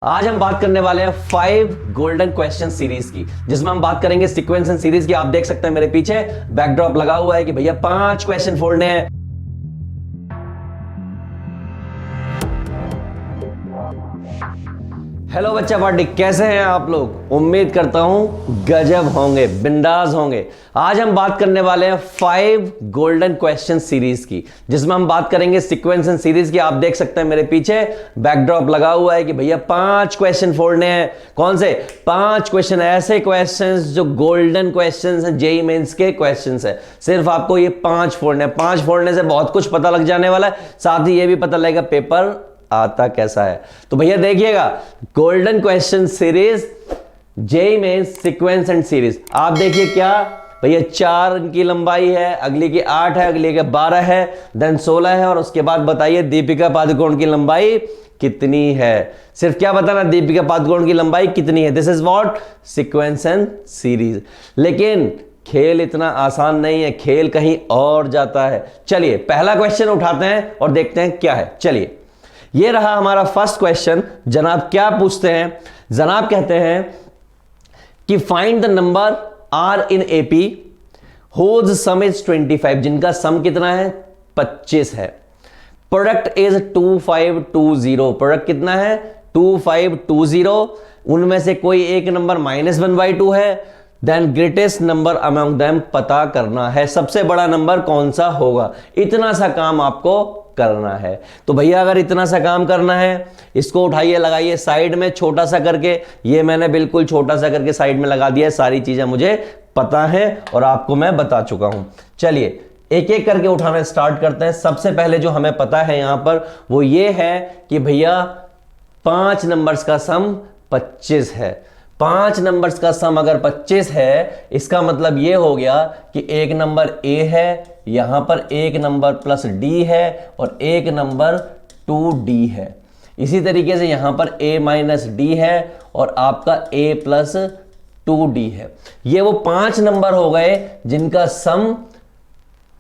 आज हम बात करने वाले हैं 5 गोल्डन क्वेश्चन सीरीज की, जिसमें हम बात करेंगे सीक्वेंस एंड सीरीज की। आप देख सकते हैं मेरे पीछे बैकड्रॉप लगा हुआ है कि भैया 5 क्वेश्चन फोड़ने हैं। हेलो बच्चा पार्टी, कैसे हैं आप लोग? उम्मीद करता हूं गजब होंगे, बिंदास होंगे। आज हम बात करने वाले हैं 5 गोल्डन क्वेश्चन सीरीज की, जिसमें हम बात करेंगे सीक्वेंस एंड सीरीज की। आप देख सकते हैं मेरे पीछे बैकड्रॉप लगा हुआ है कि भैया 5 क्वेश्चन फोड़ने हैं। कौन से 5 क्वेश्चन? ऐसे क्वेश्चंस जो गोल्डन क्वेश्चंस हैं, जेईई मेंस के क्वेश्चंस हैं। सिर्फ आपको ये 5 फोड़ने हैं। 5 फोड़ने से बहुत कुछ पता लग जाने वाला है, साथ ही ये भी पता लगेगा पेपर आता कैसा है। तो भैया देखिएगा, golden question series, JEE mains sequence and series. आप देखिए क्या भैया, 4 की लंबाई है, अगली की 8 है, अगली के 12 है, देन 16 है, और उसके बाद बताइए दीपिका पादुकोण की लंबाई कितनी है। सिर्फ क्या बताना, दीपिका पादुकोण की लंबाई कितनी है। This is what sequence and series. लेकिन खेल इतना आसान नहीं है, खेल कहीं और जाता है। चलिए पहला क्वेश्चन उठाते हैं और देखते हैं क्या है। चलिए, ये रहा हमारा फर्स्ट क्वेश्चन। जनाब क्या पूछते हैं? जनाब कहते हैं कि find the number are in AP whose sum is 25, जिनका सम कितना है? 25 है। Product is 2520। प्रोडक्ट कितना है? 2520। उनमें से कोई एक नंबर -1/2 है। Then greatest number among them पता करना है। सबसे बड़ा नंबर कौन सा होगा? इतना सा काम आपको करना है। तो भैया अगर इतना सा काम करना है, इसको उठाइए, लगाइए साइड में छोटा सा करके। ये मैंने बिल्कुल छोटा सा करके साइड में लगा दिया है। सारी चीजें मुझे पता है और आपको मैं बता चुका हूं। चलिए एक एक करके उठाना स्टार्ट करते हैं। सबसे पहले जो हमें पता है यहां पर वो ये है कि भैया 5 नंबर्स का सम 25 है। 5 नंबर्स का सम अगर 25 है, इसका मतलब यह हो गया कि एक नंबर ए है, यहां पर एक नंबर प्लस डी है, और एक नंबर 2d है। इसी तरीके से यहां पर a माइनस डी है और आपका a प्लस 2d है। ये वो 5 नंबर हो गए जिनका सम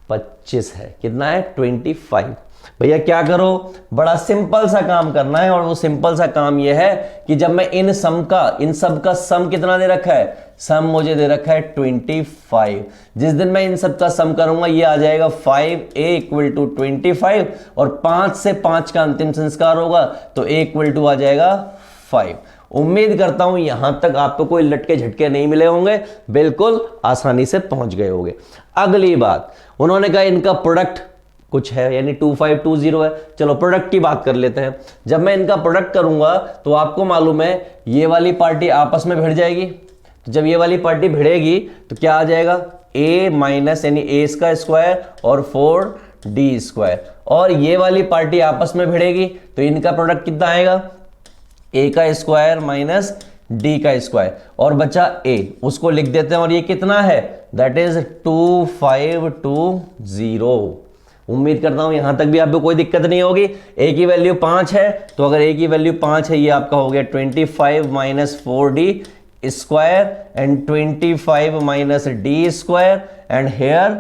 25 है। कितना है? 25। भैया क्या करो, बड़ा सिंपल सा काम करना है, और वो सिंपल सा काम ये है कि जब मैं इन सब का सम कितना दे रखा है? सम मुझे दे रखा है 25। जिस दिन मैं इन सब का सम करूंगा ये आ जाएगा 5a = 25, और 5 से 5 का अंतिम संस्कार होगा तो a = आ जाएगा 5। उम्मीद करता हूं यहां तक आपको कोई लटके झटके नहीं मिले होंगे, बिल्कुल आसानी से पहुंच गए होंगे। अगली बात, उन्होंने कहा इनका प्रोडक्ट कुछ है, यानी 2520 है। चलो प्रोडक्ट की बात कर लेते हैं। जब मैं इनका प्रोडक्ट करूंगा तो आपको मालूम है ये वाली पार्टी आपस में भिड़ जाएगी। तो जब ये वाली पार्टी भिड़ेगी तो क्या आ जाएगा? a माइनस यानी a का स्क्वायर और 4d²। और ये वाली पार्टी आपस में भिड़ेगी तो इनका प्रोडक्ट कितना आएगा? a का स्क्वायर माइनस d का स्क्वायर, और बचा a, उसको लिख देते हैं। और ये कितना है? That is 2520। उम्मीद करता हूं यहां तक भी आपको कोई दिक्कत नहीं होगी। a की वैल्यू 5 है, तो अगर a की वैल्यू 5 है, ये आपका हो गया 25 minus 4d² and 25 minus d² and here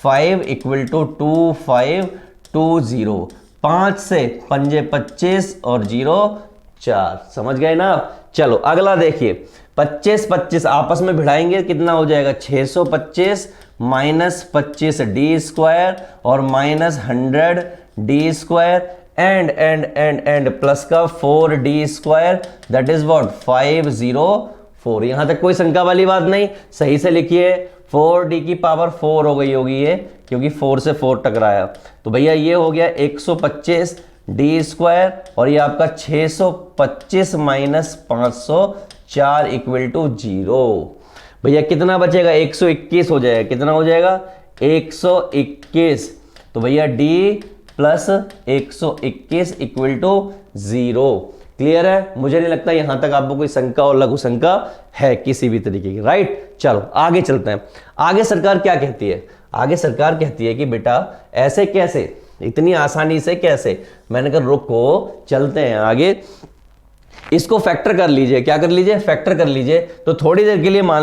5 = 2520। 5 से 5 25 और 0 4। समझ गए ना आप? चलो अगला देखिए, 25 आपस में भिड़ाएंगे, कितना हो जाएगा? 625 माइनस 25d² और माइनस 100d² एंड प्लस का 4d², दैट इज व्हाट? 504। यहां तक कोई शंका वाली बात नहीं, सही से लिखिए। 4d की पावर 4 हो गई होगी ये, क्योंकि 4 से 4 टकराया। तो भैया ये हो गया 125d² और ये आपका 625 माइनस 504 = 0। भैया कितना बचेगा? 121 हो जाएगा। कितना हो जाएगा? 121। तो भैया d प्लस 121 = 0। क्लियर है? मुझे नहीं लगता यहां तक आपको कोई शंका और लघु शंका है किसी भी तरीके की। राइट, चलो आगे चलते हैं। आगे सरकार क्या कहती है? आगे सरकार कहती है कि बेटा ऐसे कैसे, इतनी आसानी से कैसे? मैंने कहा रुको, चलते हैं आगे। इसको फैक्टर कर लीजिए। क्या कर लीजिए? फैक्टर कर लीजिए। तो थोड़ी देर के लिए मान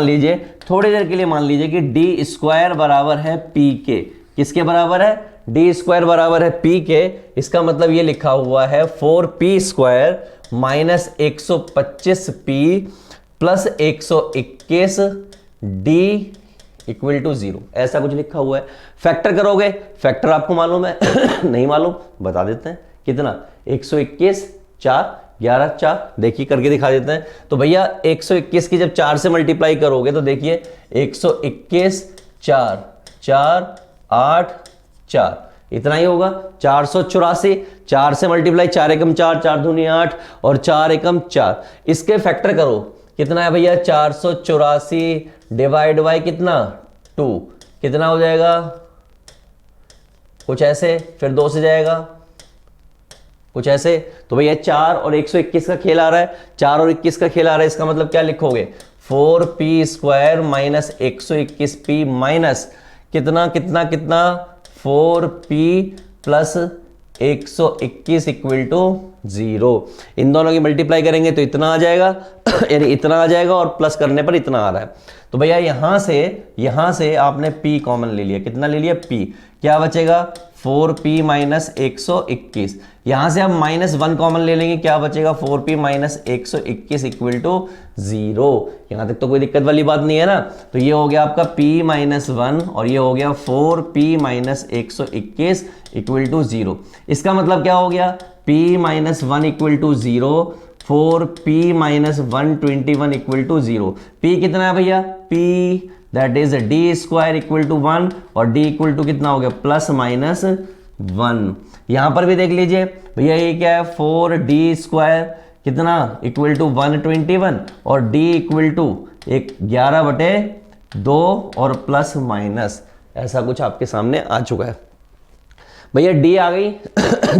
लीजिए कि d² बराबर है p के। किसके बराबर है? डी स्क्वायर बराबर है पी के, इसका मतलब ये लिखा हुआ है 4p square minus 125p plus 121 D equal to 0, ऐसा कुछ लिखा हुआ है। फैक्टर करोगे, फैक्टर आपको मालूम है नहीं मालूम, बता देते हैं कितना, 121 4 11 4, देखिए करके दिखा देते हैं। तो भैया 121 की जब 4 से मल्टीप्लाई करोगे तो देखिए 121 4 4 8 4, इतना ही होगा 484। 4 से मल्टीप्लाई, 4 एकम 4 4 दूनी 8 और 4 एकम 4, इसके फैक्टर करो, कितना है भैया 484 डिवाइड बाई कितना 2, कितना हो जाएगा, कुछ ऐसे, फिर 2 से जाएगा, कुछ ऐसे। तो भैया 4 और 121 का खेल आ रहा है, 4 और 21 का खेल आ रहा है, इसका मतलब क्या लिखोगे 4p square minus 121p minus कितना कितना कितना 4p प्लस 121 इक्वल टू 0। इन दोनों की मल्टीप्लाई करेंगे तो इतना आ जाएगा यानी इतना आ जाएगा और प्लस करने पर इतना आ रहा है। तो भैया यहां से आपने p कॉमन ले लिया, कितना ले लिया p, क्या बचेगा 4p माइनस 121, यहां से आप -1 कॉमन ले लेंगे, क्या बचेगा 4p माइनस 121 इक्वल टू 0। यहां तक तो कोई दिक्कत वाली बात नहीं है ना। तो ये हो गया आपका p माइनस 1 और ये हो गया 4p माइनस 121 इक्वल टू 0। इसका मतलब क्या हो गया p minus 1 equal to 0, 4p minus 121 equal to 0। p कितना है भैया, p that is D square equal to 1 और d इक्वल टू कितना हो गया प्लस माइनस 1। यहां पर भी देख लीजिए भैया ये क्या है 4d स्क्वायर कितना इक्वल टू 121 और d इक्वल टू 11/2 और प्लस माइनस, ऐसा कुछ आपके सामने आ चुका है। भैया d आ गई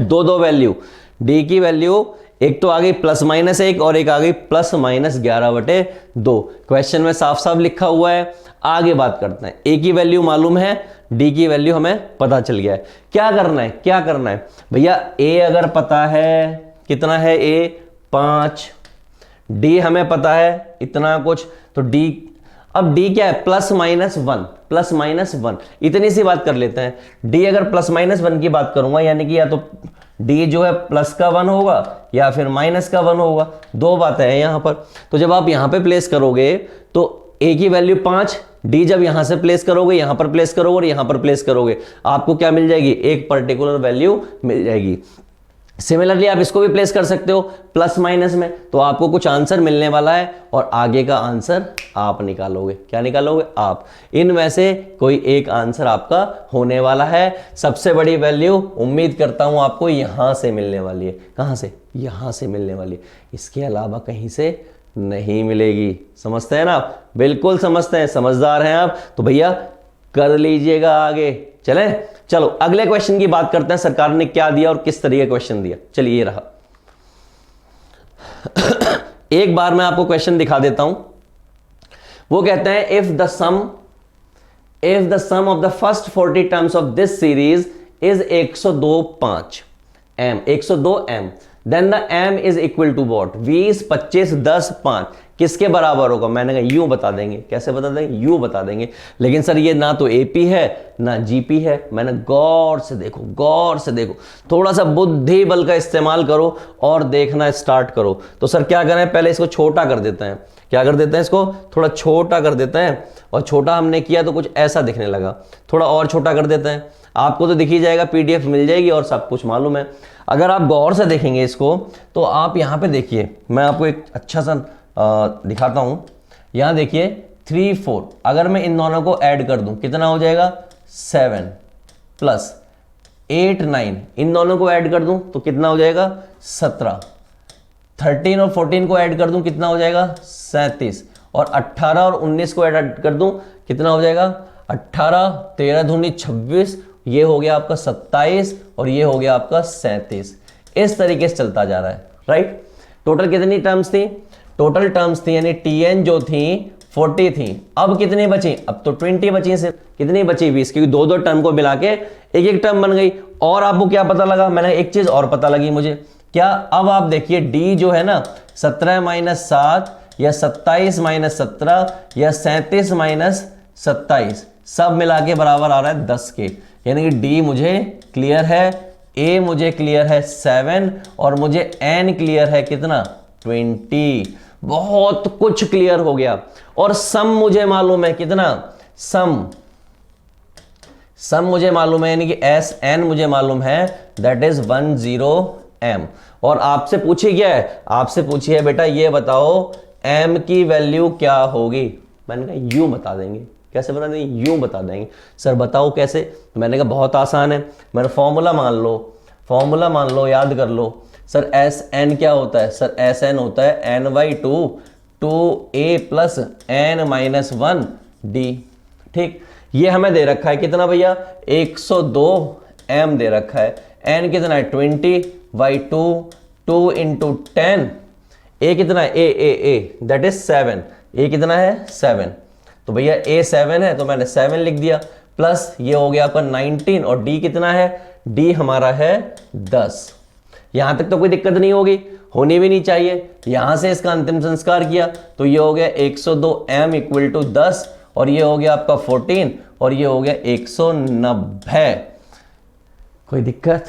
दो वैल्यू, d की वैल्यू एक तो आ गई +-1 और एक आ गई +-11/2। क्वेश्चन में साफ साफ लिखा हुआ है। आगे बात करते हैं, a की वैल्यू मालूम है, d की वैल्यू हमें पता चल गया है। क्या करना है भैया, a अगर पता है कितना है a 5, d हमें पता है इतना कुछ, तो d अब d क्या है +-1 इतनी सी बात कर लेते हैं। d अगर +-1 की बात करूंगा यानी कि या तो d जो है प्लस का 1 होगा या फिर माइनस का 1 होगा, दो बातें हैं यहां पर। तो जब आप यहां पे प्लेस करोगे तो a की वैल्यू 5, d जब यहां से प्लेस करोगे यहां पर प्लेस करोगे और यहां पर प्लेस करोगे, आपको क्या मिल जाएगी, एक पर्टिकुलर वैल्यू मिल जाएगी। सिमिलरली आप इसको भी प्लेस कर सकते हो प्लस माइनस में, तो आपको कुछ आंसर मिलने वाला है और आगे का आंसर आप निकालोगे। क्या निकालोगे आप, इनमें से कोई एक आंसर आपका होने वाला है। सबसे बड़ी वैल्यू उम्मीद करता हूं आपको यहां से मिलने वाली है। कहां से, यहां से मिलने वाली है, इसके अलावा कहीं से नहीं मिलेगी। समझते हैं ना आप, बिल्कुल समझते हैं, समझदार हैं आप। तो भैया कर लीजिएगा आगे। चलो अगले क्वेश्चन की बात करते हैं, सरकार ने क्या दिया और किस तरीके क्वेश्चन दिया। चलिए ये रहा एक बार मैं आपको क्वेश्चन दिखा देता हूं। वो कहते हैं if the sum of the first 40 terms of this series is 102 m, then the m is equal to what, 20 25 10 5 किसके बराबर होगा। मैंने कहा यूं बता देंगे। कैसे बता देंगे, यूं बता देंगे। लेकिन सर ये ना तो AP है ना GP है। मैंने गौर से देखो, थोड़ा सा बुद्धि बल का इस्तेमाल करो और देखना स्टार्ट करो। तो सर क्या करें, पहले इसको छोटा कर देते हैं। क्या कर देते हैं, इसको थोड़ा छोटा कर देते हैं। और छोटा हमने किया तो कुछ ऐसा दिखने लगा, थोड़ा और छोटा कर देते हैं। आपको तो दिख ही जाएगा, PDF मिल जाएगी और सब कुछ मालूम है। अगर आप गौर से देखेंगे इसको तो आप यहाँ पे देखिए, मैं आपको एक अच्छा सा दिखाता हूं। यहां देखिए 3 4, अगर मैं इन दोनों को ऐड कर दूं कितना हो जाएगा 7 प्लस 8 9, इन दोनों को ऐड कर दूं तो कितना हो जाएगा 17। 13 और 14 को ऐड कर दूं कितना हो जाएगा 37 और 18 और 19 को ऐड कर दूं कितना हो जाएगा 18 13 दूनी 26, ये हो गया आपका 27 और ये हो गया आपका 37। इस तरीके से चलता जा रहा है, राइट। टोटल कितनी टर्म्स थी, टोटल टर्म्स थी यानी TN जो थी 40 थी। अब कितनी बची, अब तो 20 बची सिर्फ। कितनी बची 20, क्योंकि दो टर्म को मिला के एक टर्म बन गई। और आपको क्या पता लगा, मैंने एक चीज और पता लगी मुझे, क्या, अब आप देखिए D जो है ना 17 - 7 या 27 - 17 या 37 - 27 सब मिला के बराबर आ रहा है 10 के। यानी कि डी मुझे क्लियर है, ए मुझे क्लियर है 7 और मुझे एन क्लियर है कितना 20। बहुत कुछ क्लियर हो गया। और सम मुझे मालूम है कितना, सम मुझे मालूम है, यानी कि एस एन मुझे मालूम है, दैट इज 10m। और आपसे पूछी क्या है, आपसे पूछी है बेटा ये बताओ m की वैल्यू क्या होगी। मैंने कहा यूं बता देंगे। कैसे बता देंगे, यूं बता देंगे। सर बताओ कैसे, तो मैंने कहा बहुत आसान है, मैंने फॉर्मूला मान लो, याद कर लो। सर एस एन क्या होता है, सर एस एन होता है n/2 2a plus n-1 d। ठीक, ये हमें दे रखा है कितना भैया 102m दे रखा है, n कितना है 20/2 2 × 10, a कितना है a दैट इज 7, a कितना है 7, तो भैया a 7 है तो मैंने 7 लिख दिया, प्लस ये हो गया आपका 19 और d कितना है, d हमारा है 10। यहां तक तो कोई दिक्कत नहीं होगी, होनी भी नहीं चाहिए। यहां से इसका अंतिम संस्कार किया तो ये हो गया 102m = 10 और ये हो गया आपका 14 और ये हो गया 190। कोई दिक्कत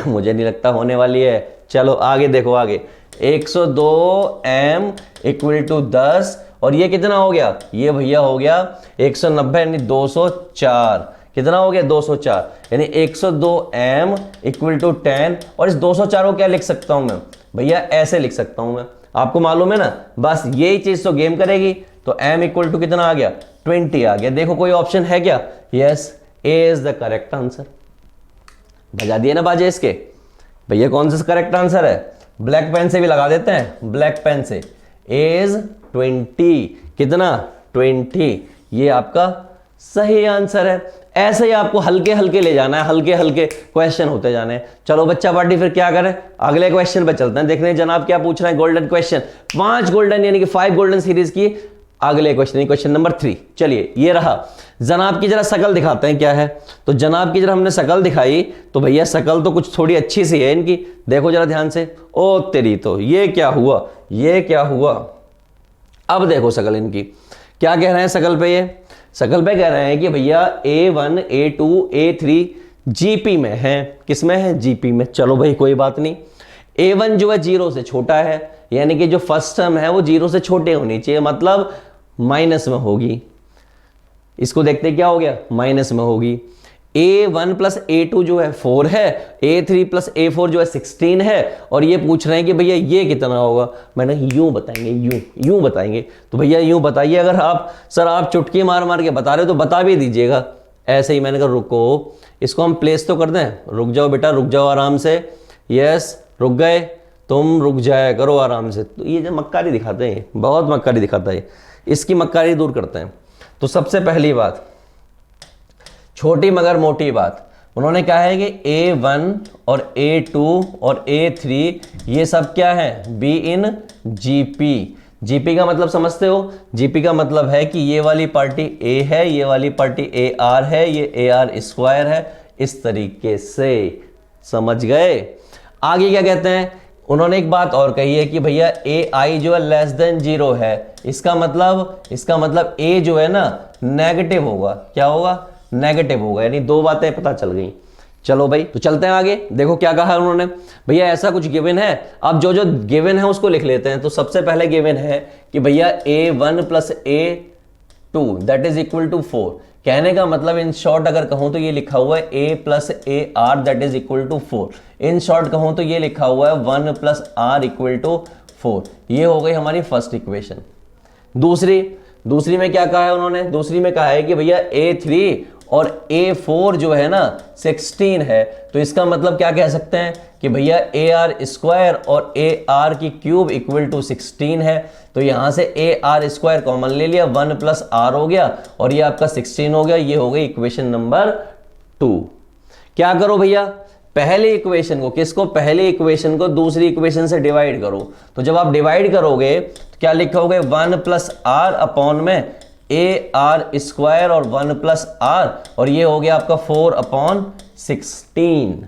मुझे नहीं लगता होने वाली है। चलो आगे देखो, आगे 102m = 10 और ये कितना हो गया, ये भैया हो गया 190 यानी 204। कितना हो गया 204, यानी 102m = 10 और इस 204 को क्या लिख सकता हूं मैं भैया, ऐसे लिख सकता हूं मैं। आपको मालूम है ना, बस यही चीज तो गेम करेगी। तो m = कितना आ गया 20 आ गया। देखो कोई ऑप्शन है क्या, yes A is the correct answer. बजा दिए ना बाजे इसके। भैया कौन सा करेक्ट आंसर है, ब्लैक पेन से भी लगा देते हैं, ब्लैक पेन से। ए इज 20, कितना 20, ये आपका सही आंसर है। ऐसे ही आपको हल्के हल्के ले जाना है, हल्के हल्के क्वेश्चन होते जाने हैं। चलो बच्चा पार्टी फिर क्या करें, अगले क्वेश्चन पे चलते हैं, देखते हैं जनाब क्या पूछ रहे हैं। गोल्डन क्वेश्चन, 5 गोल्डन यानी कि 5 गोल्डन सीरीज की अगले क्वेश्चन नंबर 3। चलिए ये रहा, जनाब की जरा शकल दिखाते हैं क्या है। तो जनाब की जरा हमने शकल दिखाई तो भैया शकल तो कुछ थोड़ी अच्छी सी है इनकी, देखो जरा ध्यान से। ओ तेरी तो ये क्या हुआ, ये क्या हुआ। अब देखो शकल इनकी, क्या कह रहे हैं शकल पे, ये शकल पे कह रहे हैं कि भैया A1 A2 A3 जीपी में है। किस में है, जीपी में। चलो भाई कोई बात नहीं, A1 जो है 0 से छोटा है, यानी कि जो फर्स्ट टर्म है वो 0 से छोटे होनी चाहिए, मतलब माइनस में होगी। इसको देखते क्या हो गया, माइनस में होगी। A1 + A2 जो है 4 है, A3 + A4 जो है 16 है, और ये पूछ रहे हैं कि भैया ये कितना होगा। मैंने यूं बताएंगे, यूं बताएंगे। तो भैया यूं बताइए, अगर आप सर आप चुटकी मार मार के बता रहे हो तो बता भी दीजिएगा। ऐसे ही मैंने कहा रुको, इसको हम प्लेस तो कर दें। रुक जाओ बेटा, रुक जाओ आराम से। यस रुक गए, तुम रुक जाया करो आराम से। तो ये जो मक्कारी दिखाते हैं, बहुत मक्कारी दिखाता है, इसकी मक्कारी दूर करते हैं। तो सबसे पहली बात, छोटी मगर मोटी बात, उन्होंने कहा है कि A1 और A2 और A3 ये सब क्या है, बी इन GP। GP का मतलब समझते हो, GP का मतलब है कि ये वाली पार्टी A है, ये वाली पार्टी AR है, ये AR² है, इस तरीके से। समझ गए। आगे क्या कहते हैं, उन्होंने एक बात और कही है कि भैया AI जो है <0 है। इसका मतलब A जो है ना नेगेटिव होगा। क्या होगा, नेगेटिव होगा। यानी दो बातें पता चल गई। चलो भाई तो चलते हैं आगे। देखो क्या कहा है उन्होंने, भैया ऐसा कुछ गिवन है। अब जो जो गिवन है उसको लिख लेते हैं। तो सबसे पहले गिवन है कि भैया A1 + A2 that is equal to 4। कहने का मतलब इन शॉर्ट अगर कहूं तो ये लिखा हुआ है A + AR that is equal to 4। In short कहूं तो ये लिखा हुआ है 1 + R = 4। ये हो गई हमारी फर्स्ट इक्वेशन। दूसरी में क्या कहा है उन्होंने, दूसरी में कहा है कि भैया A3 और A4 जो है ना 16 है। तो इसका मतलब क्या कह सकते हैं कि भैया AR² और AR³ = 16 है। तो यहां से AR² कॉमन ले लिया, 1 + R हो गया और ये आपका 16 हो गया। ये हो गई इक्वेशन नंबर 2। क्या करो भैया, पहली इक्वेशन को, किसको, पहली इक्वेशन को दूसरी इक्वेशन से डिवाइड करो। तो जब आप डिवाइड करोगे तो क्या लिखोगे, 1 + R अपॉन में AR² और 1 + R, और ये हो गया आपका 4/16।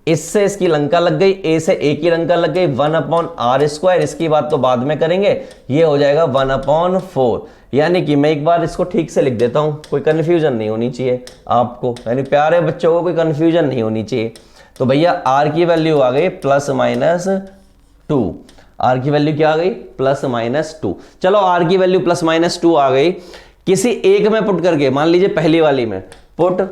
इससे इसकी लंका लग गई, ए से ए की लंका लग गई, 1/r²। इसकी बात तो बाद में करेंगे, ये हो जाएगा 1/4। यानी कि मैं एक बार इसको ठीक से लिख देता हूं, कोई कंफ्यूजन नहीं होनी चाहिए आपको, यानी प्यारे बच्चों को कोई कंफ्यूजन नहीं होनी चाहिए। तो भैया आर की वैल्यू आ गई +-2, आर की वैल्यू क्या आ गई +-2। चलो आर की वैल्यू +-2 आ गई, किसी एक में पुट करके, मान लीजिए पहली वाली में पुट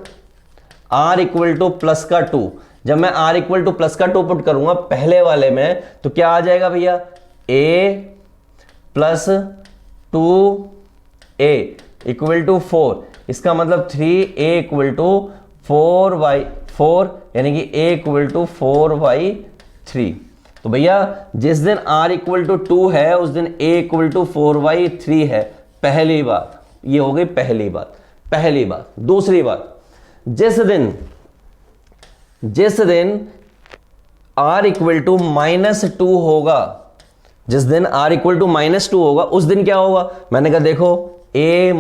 r इक्वल टू +2। जब मैं r इक्वल टू +2 पुट करूंगा पहले वाले में, तो क्या आ जाएगा भैया a + 2a इक्वल टू 4। इसका मतलब 3a इक्वल टू 4/4, यानी कि a इक्वल टू 4/3। तो भैया जिस दिन r इक्वल टू 2 है उस दिन a इक्वल टू 4/3 है। पहली बात ये हो गई, पहली बात। दूसरी बात, जिस दिन r इक्वल टू -2 होगा, जिस दिन r इक्वल टू -2 होगा उस दिन क्या होगा, मैंने कहा देखो a -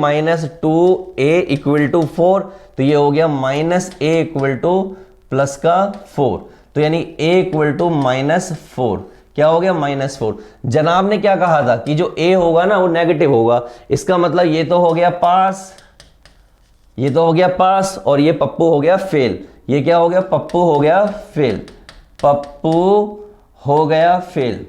2a इक्वल टू 4, तो ये हो गया -a इक्वल टू +4, तो यानी a इक्वल टू -4। क्या हो गया -4। जनाब ने क्या कहा था कि जो a होगा ना वो नेगेटिव होगा, इसका मतलब ये तो हो गया पास, ये तो हो गया पास, और ये पप्पू हो गया फेल। ये क्या हो गया, पप्पू हो गया फेल, पप्पू हो गया फेल,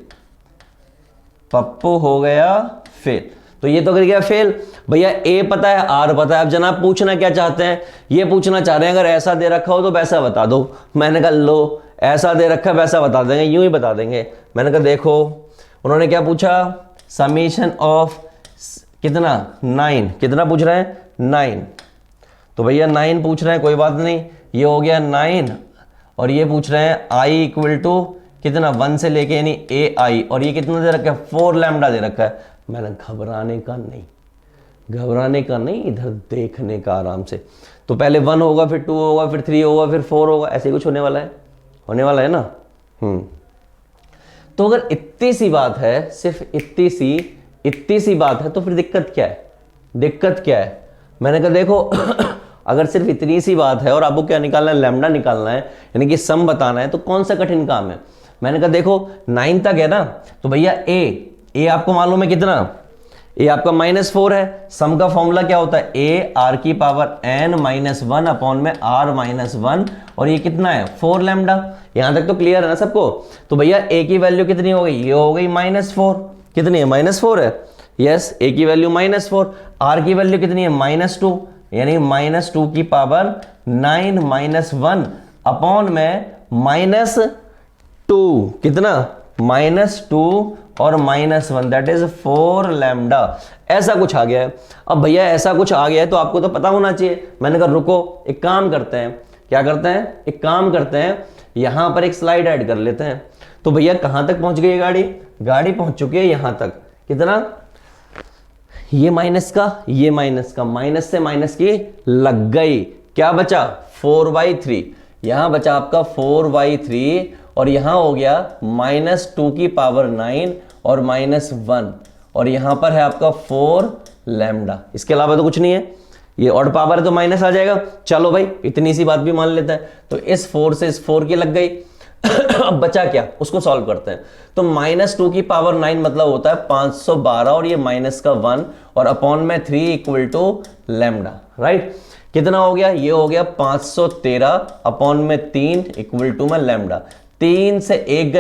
पप्पू हो गया फेल। तो ये तो कर गया फेल। भैया ए पता है, आर पता है। अब जनाब पूछना क्या चाहते हैं, ये पूछना चाह रहे हैं अगर ऐसा दे रखा हो तो वैसा बता दो। मैंने कहा लो ऐसा दे रखा है वैसा बता देंगे, यूं ही बता देंगे। मैंने कहा देखो उन्होंने क्या पूछा, समीशन ऑफ कितना 9, कितना पूछ रहे हैं 9, तो भैया 9 पूछ रहे हैं, कोई बात नहीं, ये हो गया 9। और ये पूछ रहे हैं आई इक्वल टू कितना 1 से लेके यानी ए आई, और ये कितना दे रखा है 4 लैम्डा दे रखा है। मैंने घबराने का नहीं, इधर देखने का आराम से। तो पहले 1 होगा, फिर 2 होगा, फिर 3 होगा, फिर 4 होगा, ऐसे कुछ होने वाला है ना। तो अगर इतनी सी बात है, सिर्फ इतनी सी बात है, तो फिर दिक्कत क्या है। मैंने कहा देखो अगर सिर्फ इतनी सी बात है और आपको क्या निकालना है, लैम्डा निकालना है, यानी कि सम बताना है, तो कौन सा कठिन काम है। मैंने कहा देखो 9 तक है ना, तो भैया ए आपको मालूम है कितना, ए आपका -4 है। सम का फॉर्मूला क्या होता है, a r की पावर n -1 अपॉन में r -1, और ये कितना है 4 लैम्डा। यहां तक तो क्लियर है ना सबको। तो भैया a की वैल्यू कितनी हो गई, ये हो गई -4, कितनी है -4 है, यस a की वैल्यू -4, r की वैल्यू कितनी है -2, यानी -2 की पावर 9 -1 अपॉन में -2, कितना -2 और -1, दैट इज 4 लैम्डा। ऐसा कुछ आ गया है। अब भैया ऐसा कुछ आ गया है तो आपको तो पता होना चाहिए। मैंने कहा रुको एक काम करते हैं, क्या करते हैं, एक काम करते हैं, यहां पर एक स्लाइड ऐड कर लेते हैं। तो भैया कहां तक पहुंच गई गाड़ी पहुंच चुकी है यहां तक, कितना, ये माइनस का माइनस से माइनस की लग गई, क्या बचा 4/3, यहां बचा आपका 4/3, और यहां हो गया -2 की पावर 9 और -1, और यहां पर है आपका 4 लैम्डा। इसके अलावा तो कुछ नहीं है, ये ऑड पावर है तो माइनस आ जाएगा। चलो भाई इतनी सी बात भी मान लेते हैं। तो इस 4 से इस 4 की लग गई अब बचा क्या, उसको सॉल्व करते हैं। तो -2 की पावर 9 मतलब होता है 512, और ये माइनस का 1 और अपॉन में 3 इक्वल टू लैम्डा, राइट। कितना हो गया, ये हो गया 513 अपॉन में 3 इक्वल टू में लैम्डा। 3 से 1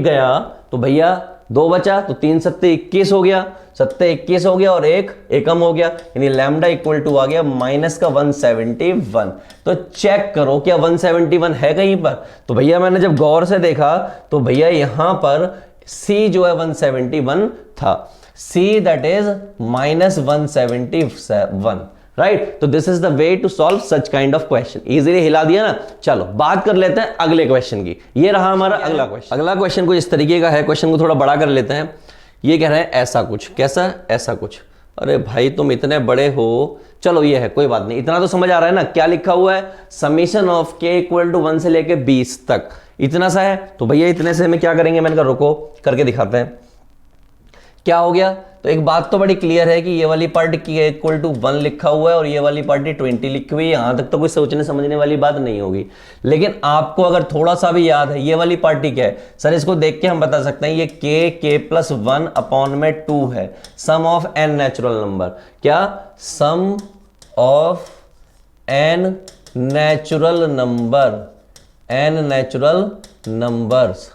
गया तो भैया 2 बचा, तो 3 सत्ते 21 हो गया, 21 हो गया, और एक एकम हो गया, यानी लैम्डा इक्वल टू आ गया -171। तो चेक करो क्या 171 है कहीं पर। तो भैया मैंने जब गौर से देखा तो भैया यहां पर C जो है 171 था, C दैट इज -171, राइट। तो this is the way to solve such kind of question. Easily हिला दिया ना। चलो बात कर लेते हैं अगले क्वेश्चन की। ये रहा हमारा अगला क्वेश्चन। अगला क्वेश्चन कुछ इस तरीके का है, क्वेश्चन को थोड़ा बड़ा कर लेते हैं। ये कह रहे हैं ऐसा कुछ, कैसा, ऐसा कुछ। अरे भाई तुम इतने बड़े हो, चलो ये है कोई बात नहीं, इतना तो समझ आ रहा है ना। क्या लिखा हुआ है, summation of k equal to 1 से लेके 20 तक, इतना सा है। तो भैया इतने से में क्या करेंगे, मैंने कहा रुको करके दिखाते हैं। क्या हो गया? तो एक बात तो बड़ी क्लियर है कि ये वाली पार्ट की इक्वल टू 1 लिखा हुआ है और ये वाली पार्टी 20 लिखी हुई है। यहां तक तो कोई सोचने समझने वाली बात नहीं होगी। लेकिन आपको अगर थोड़ा सा भी याद है ये वाली पार्टी क्या है सर, इसको देख के हम बता सकते हैं ये k+1 अपॉन में 2 है। Sum of n natural number, क्या? Sum of n natural number, n natural numbers.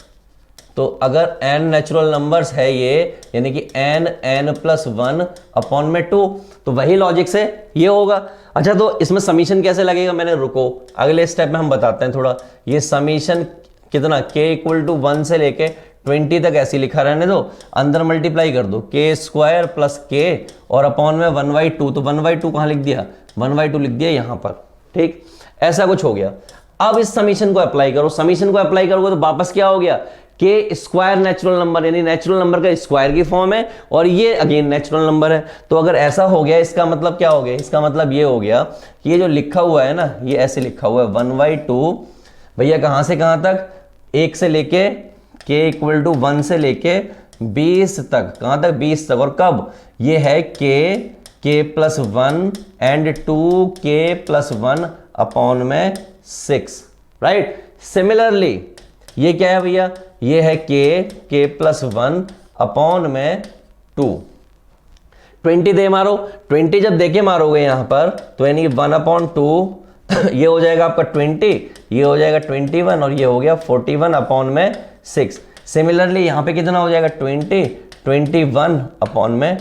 तो अगर n नेचुरल नंबर्स है ये, यानी कि n+1 अपॉन में 2, तो वही लॉजिक से ये होगा। अच्छा, तो इसमें समीशन कैसे लगेगा? मैंने रुको, अगले स्टेप में हम बताते हैं थोड़ा। ये समीशन कितना, k=1 से लेके 20 तक ऐसे लिखा रहने दो, अंदर मल्टीप्लाई कर दो k² + k और अपॉन में 1/2। तो 1/2 कहाँ लिख दिया? 1/2 लिख दिया यहां पर, ठीक? ऐसा कुछ हो गया। अब इस समीशन को अप्लाई करो, समीशन को अप्लाई करोगे तो वापस क्या हो गया? k² नेचुरल नंबर, यानी नेचुरल नंबर का स्क्वायर की फॉर्म है और ये अगेन नेचुरल नंबर है। तो अगर ऐसा हो गया, इसका मतलब क्या हो गया? इसका मतलब ये हो गया कि ये जो लिखा हुआ है ना, ये ऐसे लिखा हुआ है 1/2 भैया, कहां से कहां तक? 1 से लेके k=1 से लेके 20 तक। कहां तक? 20 तक। और कब? ये है k+1 एंड 2k+1 अपॉन में 6, राइट? सिमिलरली ये क्या है भैया? ये है k+1 अपॉन में 2। 20 दे मारो, 20 जब देके मारोगे यहां पर तो यानी 1/2 ये हो जाएगा आपका 20, ये हो जाएगा 21 और ये हो गया 41 अपॉन में 6। सिमिलरली यहां पे कितना हो जाएगा? 21 अपॉन में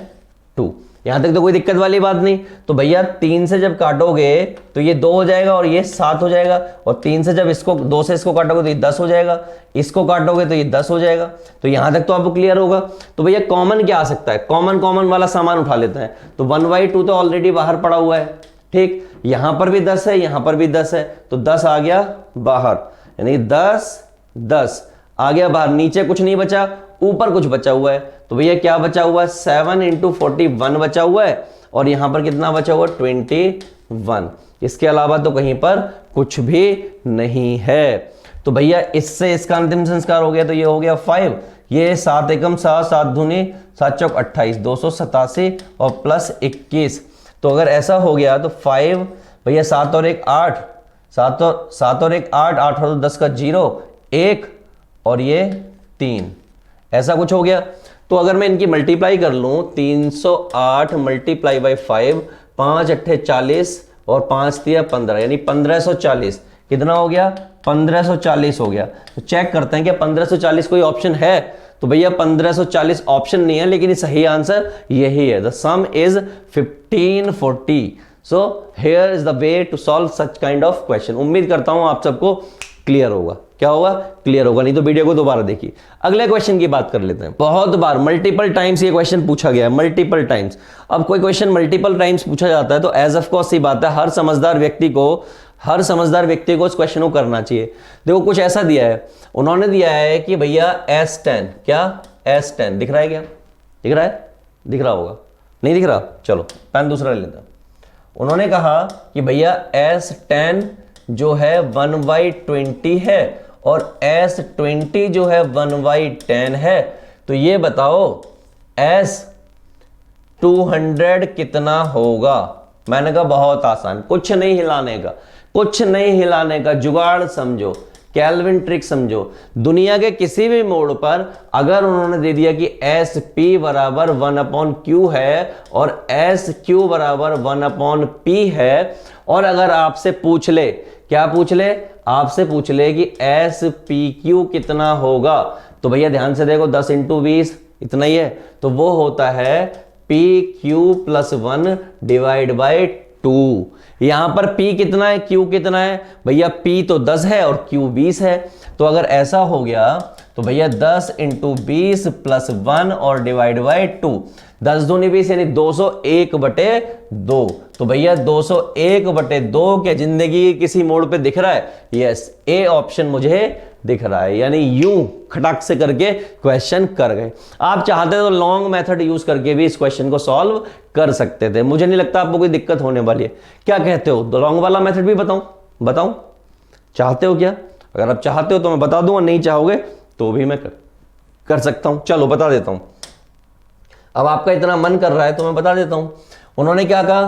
2। यहां तक तो कोई दिक्कत वाली बात नहीं। तो भैया 3 से जब काटोगे तो ये 2 हो जाएगा और ये 7 हो जाएगा, और 3 से जब इसको 2 से इसको काटोगे तो ये 10 हो जाएगा, इसको काटोगे तो ये 10 हो जाएगा। तो यहां तक तो आपको क्लियर होगा। तो भैया कॉमन क्या आ सकता है? कॉमन वाला सामान उठा लेते हैं। तो 1/2 तो ऑलरेडी बाहर पड़ा हुआ है, ठीक? यहां पर भी 10 है, यहां पर भी 10 है, तो 10 आ गया बाहर, यानी 10 आ गया बाहर। नीचे कुछ नहीं बचा, ऊपर कुछ बचा हुआ है। तो भैया क्या बचा हुआ है? 7 × 41 बचा हुआ है और यहां पर कितना बचा हुआ? 21। इसके अलावा तो कहीं पर कुछ भी नहीं है। तो भैया इससे इसका अंतिम संस्कार हो गया, तो ये हो गया 5। ये 7 एकम 7, 7 दूनी 7 चौक 28, 287 और प्लस 21। तो अगर ऐसा हो गया तो 5 भैया 7 और 1 8, 7 और 1 8, 8 और 10 का 0 1 और ये 3, ऐसा कुछ हो गया। तो अगर मैं इनकी मल्टीप्लाई कर लूं, 308 मल्टीप्लाई बाई 5, 5 8 40 और 5 3 15, यानी 1540। कितना हो गया? 1540 हो गया। तो चेक करते हैं कि 1540 कोई ऑप्शन है। तो भैया 1540 ऑप्शन नहीं है, लेकिन सही आंसर यही है। The sum is 1540। So here is the way to solve such kind of question. उम्मीद करता हूं आप सबको क्लियर होगा। क्या होगा? क्लियर होगा, नहीं तो वीडियो को दोबारा देखिए। अगले क्वेश्चन की बात कर लेते हैं। बहुत बार मल्टीपल टाइम्स ये क्वेश्चन पूछा गया है, मल्टीपल टाइम्स। अब कोई क्वेश्चन मल्टीपल टाइम्स पूछा जाता है तो एज ऑफ कोर्स सी बात है, हर समझदार व्यक्ति को इस क्वेश्चन को करना चाहिए। देखो कुछ ऐसा दिया है, उन्होंने दिया है कि भैया S10, क्या S10 दिख रहा है? क्या दिख रहा है? दिख रहा होगा, नहीं दिख रहा? चलो पेन दूसरा ले लेता हूं। उन्होंने कहा कि भैया S10 जो है 1/20 है और S20 जो है 1/10 है। तो ये बताओ S200 कितना होगा? मैंने कहा बहुत आसान, कुछ नहीं हिलाने का जुगाड़ समझो, कैल्विन ट्रिक समझो। दुनिया के किसी भी मोड़ पर अगर उन्होंने दे दिया कि SP बराबर 1/Q है और SQ बराबर 1/P है, और अगर आपसे पूछ ले, क्या पूछ ले? आपसे पूछ ले कि SPQ कितना होगा, तो भैया ध्यान से देखो, 10 × 20 इतना ही है। तो वो होता है PQ+1 डिवाइड बाई 2। यहां पर P कितना है, Q कितना है? भैया P तो 10 है और Q 20 है। तो अगर ऐसा हो गया तो भैया 10 × 20 + 1 और डिवाइड बाई 2, 10 दूनी 20 यानी 201/2। तो भैया 201/2 क्या जिंदगी किसी मोड़ पे दिख रहा है? यस, ए ऑप्शन मुझे दिख रहा है। यानी यूं खटाक से करके क्वेश्चन कर गए। आप चाहते तो लॉन्ग मेथड यूज करके भी इस क्वेश्चन को सॉल्व कर सकते थे। मुझे नहीं लगता आपको कोई दिक्कत होने वाली है। क्या कहते हो? तो लॉन्ग वाला मेथड भी बताऊं? चाहते हो क्या? अगर आप चाहते हो तो मैं बता दूंगा, नहीं चाहोगे तो भी मैं कर सकता हूं। चलो बता देता हूं। अब आपका इतना मन कर रहा है तो मैं बता देता हूं। उन्होंने क्या कहा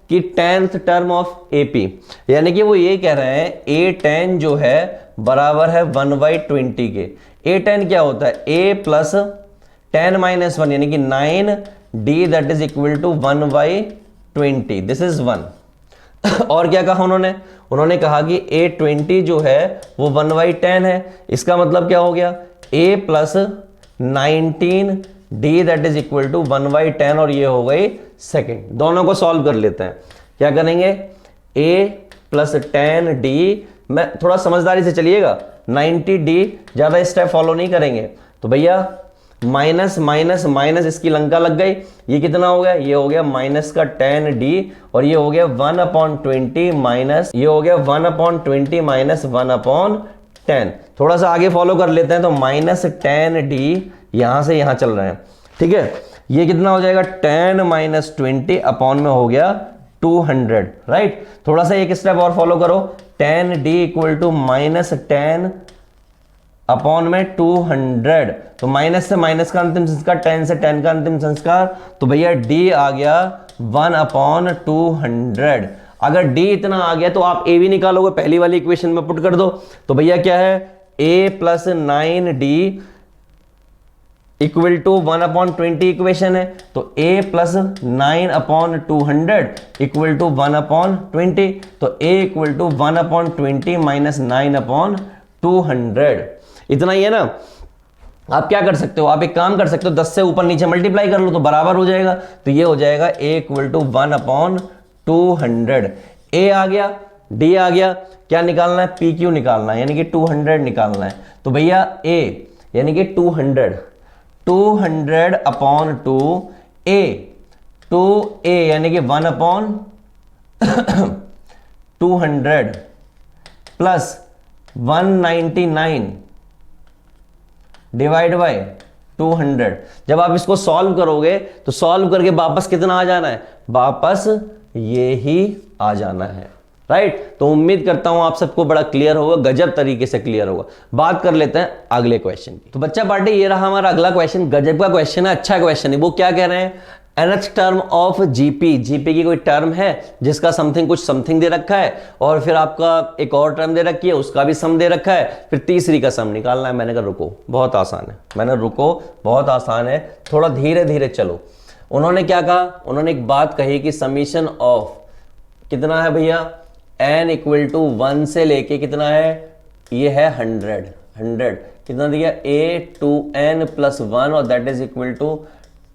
कि 10th टर्म ऑफ AP, यानी कि वो ये कह रहे हैं A10 जो है बराबर है 1/20 के। A10 क्या होता है? A प्लस 10 माइनस 1 यानी कि 9D that is equal to 1/20, this is 1। और क्या कहा उन्होंने कहा कि A20 जो है वो 1/10 है। इसका मतलब क्या हो गया? A plus 19D that is equal to 1/10 और ये हो गई सेकेंड। दोनों को सॉल्व कर लेते हैं। क्या करेंगे? A प्लस 10D, मैं थोड़ा समझदारी से चलिएगा, 90D ज्यादा स्टेप फॉलो नहीं करेंगे। तो भैया माइनस माइनस माइनस इसकी लंका लग गई, ये कितना हो गया? ये हो गया माइनस का 10D और ये हो गया 1/20 माइनस, ये हो गया 1/20 माइनस 1/10। थोड़ा सा आगे फॉलो कर लेते हैं तो माइनस 10D यहां से यहां चल रहे हैं, ठीक है। ये कितना हो जाएगा? 10 माइनस 20 अपॉन में हो गया 200, राइट। थोड़ा सा एक स्टेप और फॉलो करो, 10D equal to minus 10 upon में 200। तो माइनस से माइनस का अंतिम संस्कार, 10 से 10 का अंतिम संस्कार, तो भैया D आ गया 1/200। अगर D इतना आ गया तो आप A भी निकालोगे, पहली वाली इक्वेशन में पुट कर दो। तो भैया क्या है? A plus 9D equal to 1/20 equation है, तो A प्लस 9/200 इक्वल टू 1/20, तो A इक्वल टू 1/20 माइनस 9/200। इतना ही है ना। आप क्या कर सकते हो? आप एक काम कर सकते हो, 10 से ऊपर नीचे मल्टीप्लाई कर लो तो बराबर हो जाएगा। तो ये हो जाएगा A इक्वल टू 1/200। A आ गया, D आ गया, क्या निकालना है? PQ निकालना है, यानी कि 200 निकालना है। तो भैया A यानी कि 200 अपॉन 2A, 2A यानी कि 1/200 प्लस 199 डिवाइड बाय 200। जब आप इसको सॉल्व करोगे तो सॉल्व करके वापस कितना आ जाना है? वापस ये ही आ जाना है, राइट। तो उम्मीद करता हूं आप सबको बड़ा क्लियर होगा, गजब तरीके से क्लियर होगा। बात कर लेते हैं अगले क्वेश्चन की। तो बच्चा पार्टी ये रहा हमारा अगला क्वेश्चन, गजब का क्वेश्चन है, अच्छा क्वेश्चन है। वो क्या कह रहे हैं? nth टर्म ऑफ जीपी की कोई टर्म है जिसका समथिंग कुछ समथिंग दे रखा है, और फिर आपका एक और टर्म दे रखी है, उसका भी सम दे रखा है, फिर तीसरी का सम निकालना है। मैंने कहा रुको, बहुत आसान है। बहुत आसान है, थोड़ा धीरे धीरे चलो। उन्होंने क्या कहा? उन्होंने एक बात कही कि समीशन ऑफ कितना है भैया? n इक्वल टू 1 से लेके कितना है? ये है 100। कितना दिया? A to n प्लस 1 और दैट इज इक्वल टू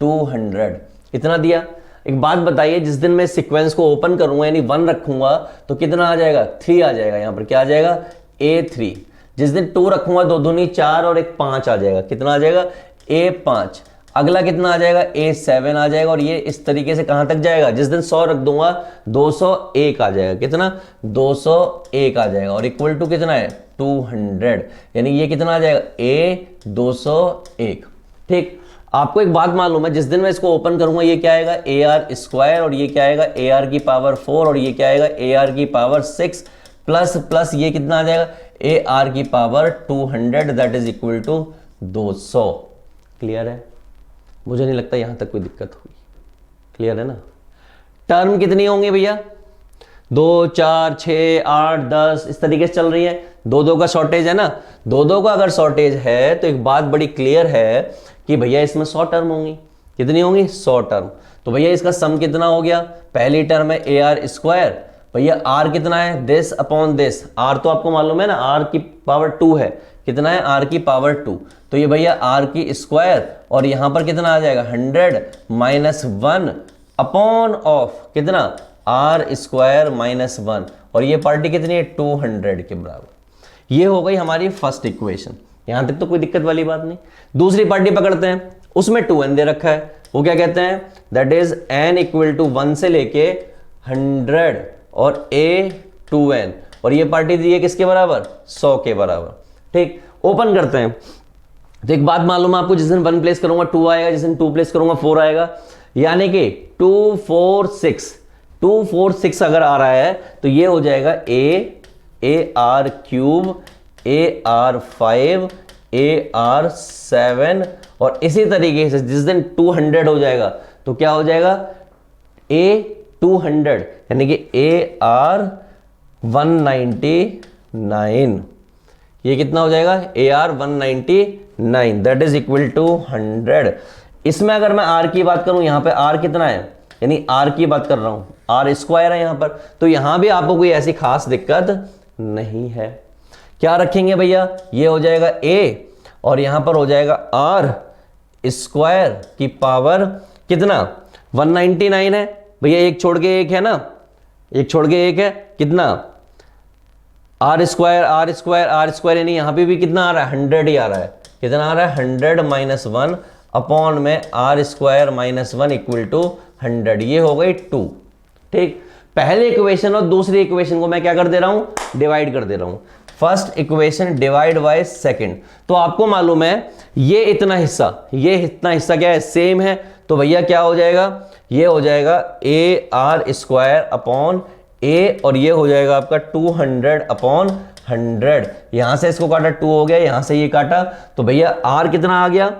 200। इतना दिया। एक बात बताइए, जिस दिन मैं सीक्वेंस को ओपन करूंगा यानी 1 रखूंगा तो कितना आ जाएगा? 3 आ जाएगा। यहां पर क्या आ जाएगा? A3। जिस दिन 2 रखूंगा, 2 दूनी 4 और 1 5 आ जाएगा। कितना आ जाएगा? A5। अगला कितना आ जाएगा? A7 आ जाएगा। और ये इस तरीके से कहां तक जाएगा? जिस दिन 100 रख दूंगा 201 आ जाएगा। कितना? 201 आ जाएगा। और इक्वल टू कितना है? 200। यानी ये कितना आ जाएगा? A201। ठीक। आपको एक बात मालूम है, जिस दिन मैं इसको ओपन करूंगा ये क्या आएगा? AR स्क्वायर, और ये क्या आएगा? AR की पावर 4, और ये क्या आएगा? AR की पावर 6 प्लस प्लस ये कितना आ जाएगा? AR की power 200 that is equal to 200। Clear है? मुझे नहीं लगता यहां तक कोई दिक्कत होगी। क्लियर है ना? टर्म कितनी होंगी भैया? 2, 4, 6, 8, 10 इस तरीके से चल रही है। 2 का शॉर्टेज है ना। 2 का अगर शॉर्टेज है तो एक बात बड़ी क्लियर है कि भैया इसमें 100 टर्म होंगी। कितनी होंगी? 100 टर्म। तो भैया इसका सम कितना हो गया? पहली टर्म है AR स्क्वायर, भैया R कितना है? This upon this. R तो आपको मालूम है ना, R की पावर 2 है। कितना है? R की पावर 2। तो ये भैया R की स्क्वायर, और यहां पर कितना आ जाएगा? 100 माइनस 1 अपॉन ऑफ कितना? R स्क्वायर माइनस 1, और ये पार्टी कितनी है? 200 के बराबर। ये हो गई हमारी फर्स्ट इक्वेशन। यहां तक तो कोई दिक्कत वाली बात नहीं। दूसरी पार्टी पकड़ते हैं, उसमें 2n दे रखा है। वो क्या कहते हैं? That is n equal to 1 से लेके 100 और A2n, और ये पार्टी दी है किसके बराबर? 100 के बराबर। ठीक। ओपन करते हैं। तो एक बात मालूम है आपको, जिस दिन 1 प्लेस करूंगा 2 आएगा, जिस दिन 2 प्लेस करूंगा 4 आएगा। यानी कि 2, 4, 6 2, 4, 6 अगर आ रहा है तो ये हो जाएगा AR क्यूब, AR5, AR7 और इसी तरीके से जिस दिन 200 हो जाएगा तो क्या हो जाएगा A200, यानी कि AR199, ये कितना हो जाएगा AR199, that is equal to 100। इसमें अगर मैं R की बात करूं, यहां पे R कितना है, यानी R की बात कर रहा हूं, R स्क्वायर है यहां पर, तो यहां भी आपको कोई ऐसी खास दिक्कत नहीं है। क्या रखेंगे भैया, ये हो जाएगा A और यहां पर हो जाएगा R स्क्वायर की पावर कितना 199 है भैया, एक छोड़ के एक है ना, एक छोड़ के एक है, कितना R square R square R square, यानी यहां पे भी कितना आ रहा है 100 ही आ रहा है, कितना आ रहा है 100 माइनस 1 अपॉन में R square minus 1 equal to 100, ये हो गई 2। ठीक, पहले इक्वेशन और दूसरी इक्वेशन को मैं क्या कर दे रहा हूं, डिवाइड कर दे रहा हूं। First equation divide by second, तो आपको मालूम है ये इतना हिस्सा क्या है, सेम है, तो भैया क्या हो जाएगा, ये हो जाएगा AR स्क्वायर अपॉन A और ये हो जाएगा आपका 200 अपॉन 100। यहां से इसको काटा 2 हो गया, यहां से ये काटा, तो भैया R कितना आ गया,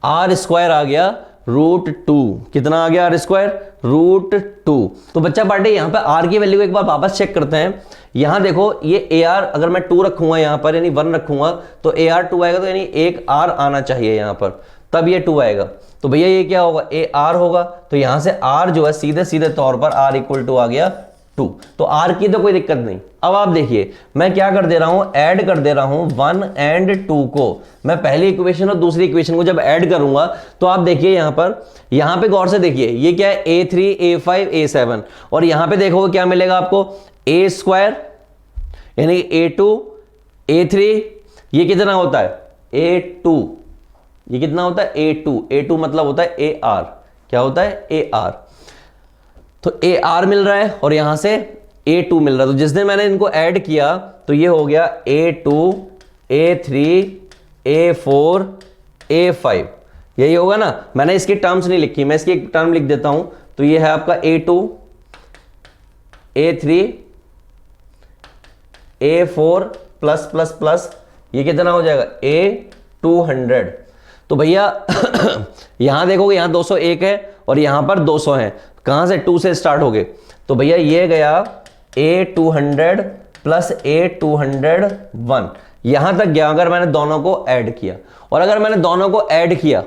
R स्क्वायर आ गया √2, कितना आ गया R स्क्वायर √2। तो बच्चा पार्टी यहां पे R की वैल्यू को एक बार वापस चेक करते हैं। यहां देखो ये AR अगर मैं 2 रखूंगा यहां पर, यानी 1 रखूंगा तो AR 2 आएगा, तो यानी एक R आना चाहिए यहां पर, तब ये 2 आएगा। तो भैया ये क्या होगा, AR होगा, तो यहां से R जो है सीधे सीधे तौर पर R इक्वल टू आ गया 2, तो R की तो कोई दिक्कत नहीं। अब आप देखिए मैं क्या कर दे रहा हूं, ऐड कर दे रहा हूं 1 एंड 2 को। मैं पहली इक्वेशन और दूसरी इक्वेशन को जब ऐड करूंगा तो आप देखिए यहां पे गौर से देखिए, ये क्या है A3 A5 A7, और यहां पे देखोगे क्या मिलेगा आपको, A स्क्वायर यानी A2 A3, ये कितना होता है A2, ये कितना होता है A2 मतलब होता है AR, क्या होता है AR, तो AR मिल रहा है और यहां से A2 मिल रहा है। तो जिस दिन मैंने इनको ऐड किया तो ये हो गया A2 A3 A4 A5, यही होगा ना। मैंने इसकी टर्म्स नहीं लिखी, मैं इसकी एक टर्म लिख देता हूं, तो ये है आपका A2 A3 A4 plus plus plus, ये कितना हो जाएगा A200। तो भैया यहां देखोगे यहां 201 है और यहां पर 200 है, कहां से 2 से स्टार्ट हो गए, तो भैया ये गया A200 प्लस A201, यहां तक गया अगर मैंने दोनों को ऐड किया। और अगर मैंने दोनों को ऐड किया,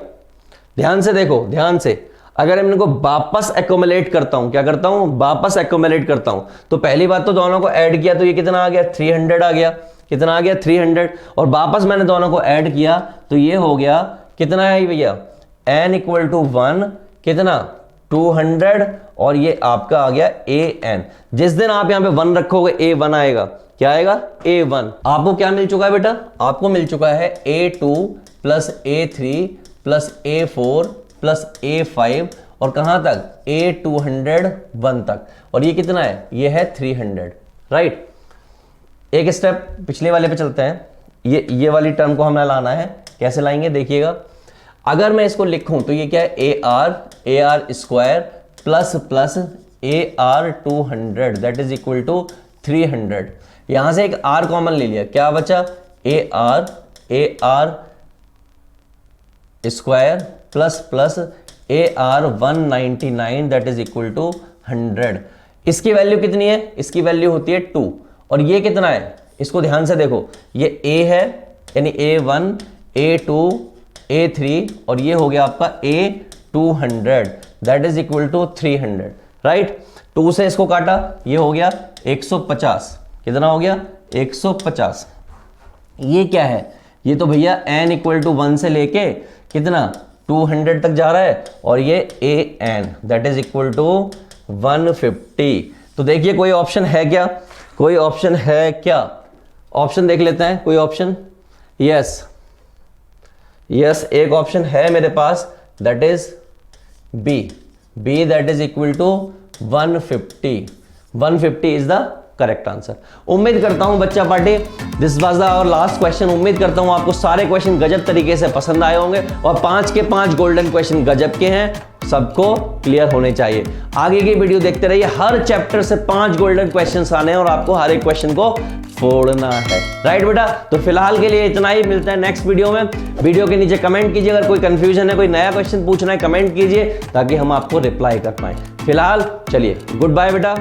ध्यान से देखो, ध्यान से, अगर मैं इनको वापस एक्यूमुलेट करता हूं, क्या करता हूं, वापस एक्यूमुलेट करता हूं, तो पहली बात तो दोनों को ऐड किया तो ये कितना आ गया 300 आ गया, कितना आ गया 300, और वापस मैंने दोनों को ऐड किया तो ये हो गया कितना है भैया n इक्वल टू 1, कितना 200, और ये आपका आ गया AN। जिस दिन आप यहां पे 1 रखोगे A1 आएगा, क्या आएगा A1। आपको क्या मिल चुका है बेटा, आपको मिल चुका है A2 plus A3 plus A4 plus A5, और कहां तक A201 तक, और ये कितना है, ये है 300, राइट। एक स्टेप पिछले वाले पे चलते हैं, ये वाली टर्म को हमें लाना है, कैसे लाएंगे देखिएगा। अगर मैं इसको लिखूं तो ये क्या है AR square plus plus AR200 that is equal to 300। यहां से एक R कॉमन ले लिया, क्या बचा AR square plus plus AR199 that is equal to 100। इसकी वैल्यू कितनी है, इसकी वैल्यू होती है 2, और ये कितना है, इसको ध्यान से देखो, ये A है यानी A1 A2 A3, और ये हो गया आपका A200 that is equal to 300, right. 2 से इसको काटा, ये हो गया 150, कितना हो गया 150। ये क्या है, ये तो भैया n इक्वल टू 1 से लेके कितना 200 तक जा रहा है, और ये AN that is equal to 150। तो देखिए कोई ऑप्शन है क्या, कोई ऑप्शन है क्या, ऑप्शन देख लेते हैं, कोई ऑप्शन, यस एक ऑप्शन है मेरे पास, that is B that is equal to 150 is the correct answer. उम्मीद करता हूं बच्चा party this was our last question. उम्मीद करता हूं आपको सारे क्वेश्चन गजब तरीके से पसंद आए होंगे और 5 के 5 गोल्डन क्वेश्चन गजब के हैं, सबको क्लियर होने चाहिए। आगे की वीडियो देखते रहिए, हर चैप्टर से 5 गोल्डन क्वेश्चंस आने हैं और आपको हर एक क्वेश्चन को फोड़ना है। राइट बेटा, तो फिलहाल के लिए इतना ही, मिलता है नेक्स्ट वीडियो में। वीडियो के नीचे कमेंट कीजिए, अगर कोई कंफ्यूजन है, कोई नया क्वेश्चन पूछना है, कमेंट कीजिए ताकि हम आपको रिप्लाई कर पाए। फिलहाल चलिए, गुड बाय बेटा।